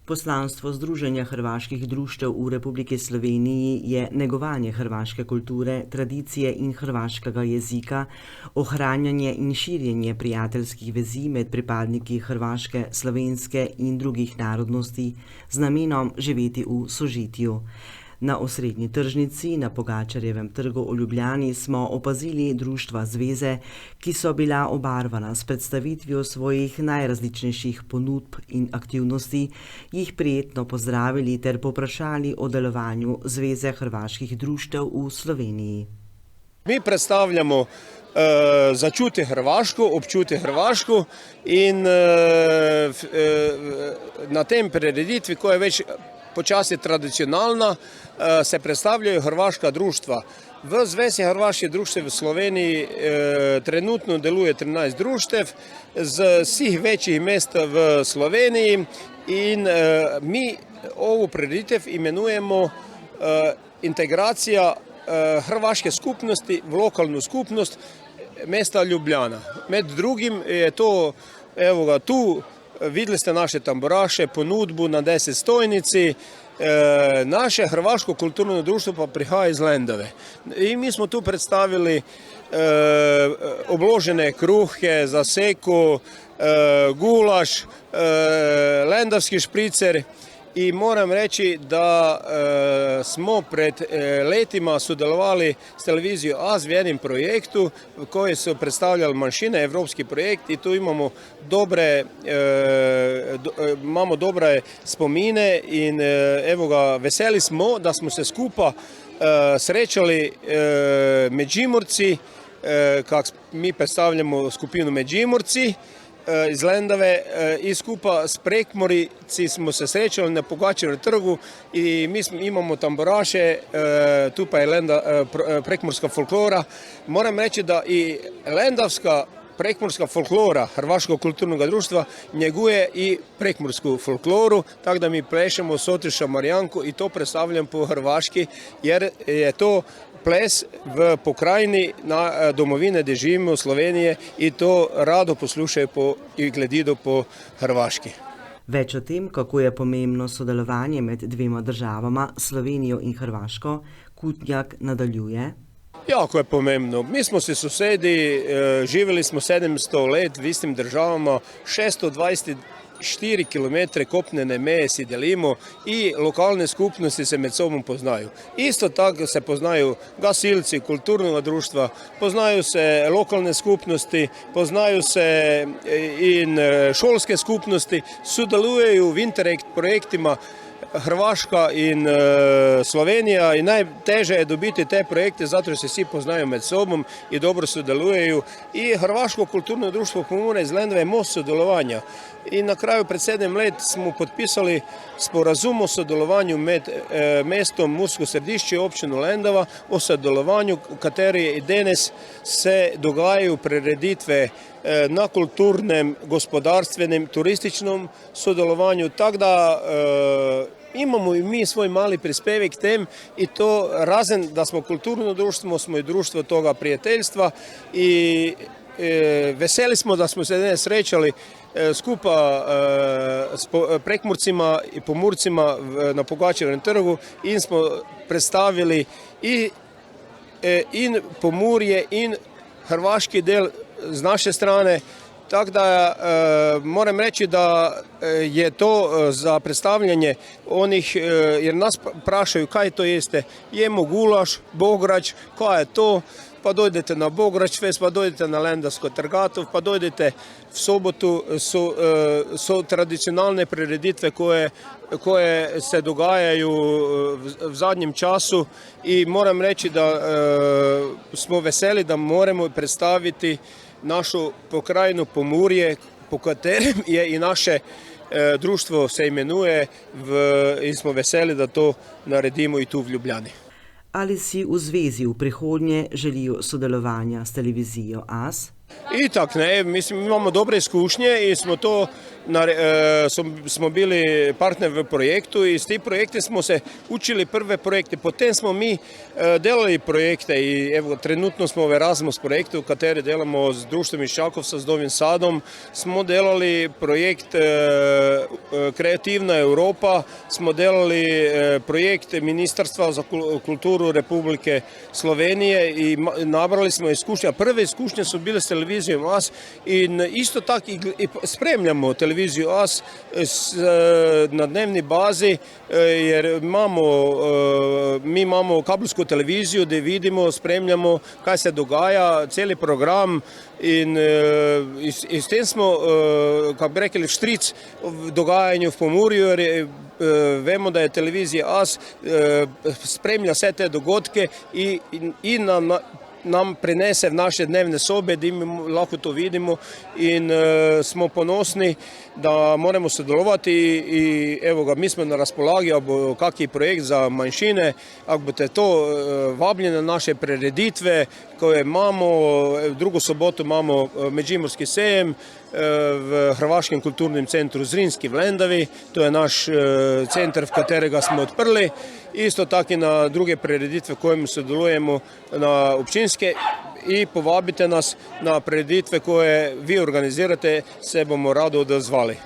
Poslanstvo Združenja hrvaških društev v Republiki Sloveniji je negovanje hrvaške kulture, tradicije in hrvaškega jezika, ohranjanje in širjenje prijateljskih vezi med pripadniki hrvaške, slovenske in drugih narodnosti z namenom živeti v sožitju. Na osrednji tržnici na Pogačarjevem trgu v Ljubljani smo opazili društva zveze, ki so bila obarvana s predstavitvijo svojih najrazličnejših ponudb in aktivnosti, jih prijetno pozdravili ter povprašali o delovanju Zveze hrvaških društev v Sloveniji. Mi predstavljamo začuti Hrvaško, občuti Hrvaško in na tem prireditvi, ko je več počasi tradicionalna, se predstavljajo hrvaška društva. V Zvezi hrvaških društev v Sloveniji trenutno deluje 13 društev z vseh večjih mest v Sloveniji in mi ovu prireditev imenujemo integracija hrvaške skupnosti v lokalno skupnost mesta Ljubljana. Med drugim je to, evo ga tu, videli ste naše tamburaše, ponudbu na 10 stojnici. Naše hrvaško kulturno društvo pa prihaja iz Lendave. I mi smo tu predstavili obložene kruhe, zaseko, gulaš, lendavski špricer. I moram reći da smo pred letima sodelovali s televizijom AS v jednom projektu koji su predstavljali manjšine, evropski projekt i tu imamo dobre spomine in evo ga, veseli smo da smo se skupa srećali Međimurci, kak mi predstavljamo skupinu Međimurci iz Lendave i skupa s Prekmurci smo se srećali na Pogačarjevom trgu i mi imamo tamburaše, tu pa je prekmurska folklora. Moram reći da i lendavska prekmurska folklora Hrvaškog kulturnog društva njeguje i prekmursku folkloru, tako da mi plešemo Sotiša Marijanku i to predstavljam po hrvaški, jer je to ples v pokrajini na domovine, gdje živimo u Sloveniji i to rado poslušajo i gledido po hrvaški. Več o tem, kako je pomembno sodelovanje med dvema državama, Slovenijo in Hrvaško, Kutnjak nadaljuje. Jako je pomembno. Mi smo si sosedi, živeli smo 700 let v istim državama, 624 km kopnene meje si delimo i lokalne skupnosti se med sobom poznaju. Isto tako se poznaju gasilci kulturnog društva, poznaju se lokalne skupnosti, poznaju se i školske skupnosti, sodeluju v Interreg projektima Hrvaška in Slovenija i najteže je dobiti te projekte zato jer se svi poznaju med sobom i dobro sodeluju. I Hrvaško kulturno društvo Pomurje iz Lendave je most sodelovanja. I na kraju pred 7 let smo potpisali sporazum o sodelovanju med mestom Mursko Središće i općinu Lendava o sodelovanju u kateri i danes se dogajaju prireditve na kulturnem, gospodarstvenem, turističnom sodelovanju, tako da imamo i mi svoj mali prispevek tem i to razen da smo kulturno društvo, smo i društvo toga prijateljstva i veseli smo da smo se danas srećali skupa s Prekmurcima i Pomurcima na Pogačarjevom trgu i smo predstavili i Pomurje i hrvaški del z naše strane, tako da moram reći da je to za predstavljanje onih, jer nas prašaju kaj to jeste, jemo gulaš, bograč, kaj je to, pa dojdete na Bograč fest, pa dojdete na Lendavsko trgatov, pa dojdete v sobotu, so tradicionalne prireditve koje se dogajaju v zadnjem času i moram reći da smo veseli da moramo predstaviti našu pokrajinu Pomurje, po katerem je i naše društvo se imenuje i smo veseli da to naredimo i tu v Ljubljani. Ali si v zvezi v prihodnje želijo sodelovanja s televizijo AS? Itak, ne, mislim, imamo dobre izkušnje i smo bili partner v projektu i s tih projekte smo se učili prve projekte. Potem smo mi delali projekte i evo, trenutno smo u Erasmus projektu, kateri delamo s društvom iz Čakovca, s Novim Sadom. Smo delali projekt Kreativna Europa, smo delali projekt Ministarstva za kulturu Republike Slovenije i nabrali smo iskušnje. Prve iskušnje su bile s televizijom AS i isto tako i spremljamo televiziju AS na dnevni bazi jer mi imamo kabelsku televiziju gdje vidimo, spremljamo kaj se dogaja, cijeli program i s tem smo, kako bi rekli, štric dogajanju v Pomurju jer vemo da je televizija AS spremlja vse te dogodke i nam prenese v naše dnevne sobe, da mi lahko to vidimo in smo ponosni, da moramo sodelovati i evo ga, mi smo na razpolagi, ako bo kakšen projekt za manjšine, ako boste to vabljeni na naše prireditve, koje imamo, drugo soboto imamo Međimurski sejem v Hrvaškem kulturnem centru Zrinski v Lendavi, to je naš centar, v katerega smo odprli, isto tako i na druge prireditve, kojim sodelujemo na občinske i povabite nas na prireditve koje vi organizirate, se bomo rado odazvali.